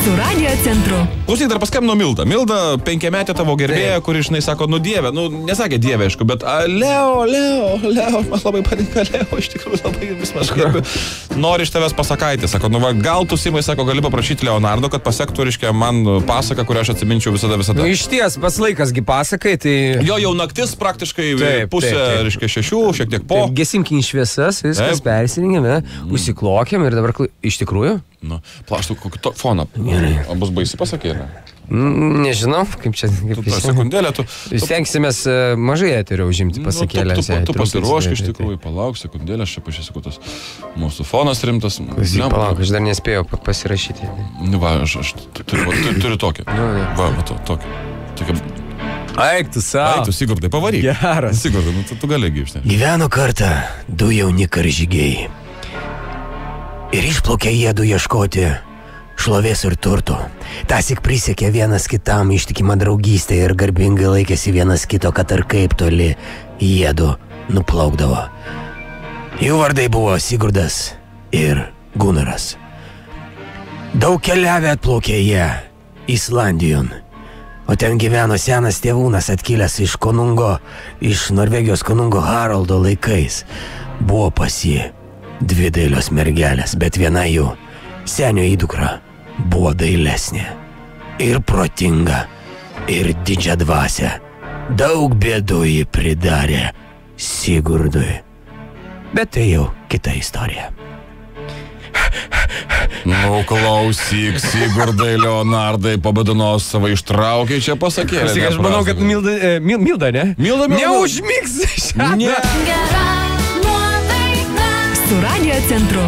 Su Radio centru. Klausyk, dar paskambino Milda. Milda, 5-metė tavo gerbėja, kuri, žinai, sako, nu dieve, nu nesakė dieve, aišku, bet Leo, man labai patinka Leo, iš tikrųjų labai vis aš gerbiu. Nori iš tavęs pasakaitį, sako, nu va, gal tu, Simai, sako, gali paprašyti Leonardo, kad pasektų, reiškia, man pasaką, kurią aš atsiminčiau visada. Nu, iš ties, pas laikasgi pasakai, tai... Jo, jau naktis praktiškai pusė, reiškia, 6, šiek tiek po. Gesimkim šviesas, viskas persirinkime, užsiklokėm ir dabar iš tikrųjų? Nu, plaštų kokį foną. O bus baisi pasakė, ne? Nežinau, kaip čia... Sekundėlę, tu... Stengsimės mažai eterio užimti pasakėlę. Tu pasiruošk iš tikrųjų, palauk sekundėlę, aš čia pažiūrėsiu, tas mūsų fonas rimtas. Palauk, aš dar nespėjau pasirašyti. Va, aš turiu tokį. Va, tokį. Eik tu savo. Eik tu, Sigurdai, pavaryk. Geras. Sigurdai, tu gali gyvšti. Gyveno kartą du jauni karžygiai. Ir išplaukė jie du ieškoti šlovės ir turtų. Tąsyk prisiekė vienas kitam ištikimą draugystę ir garbingai laikėsi vienas kito, kad ar kaip toli jiedu nuplaukdavo. Jų vardai buvo Sigurdas ir Gunaras. Daug keliavę atplaukė jie Islandijon. O ten gyveno senas tėvūnas atkilęs iš Norvegijos konungo Haroldo laikais. Buvo pas jį 2 dailios mergelės, bet viena jų, senio įdukra, buvo dailesnė ir protinga ir didžiadvasė. Daug bėdų jį pridarė Sigurdui. Bet tai jau kita istorija. Nu, klausyk, Sigurdai, Leonardai, pabadinos savo ištraukė, čia pasakė. Aš manau, kad Milda, ne? Milda. Neužmigs. Su Radio centru.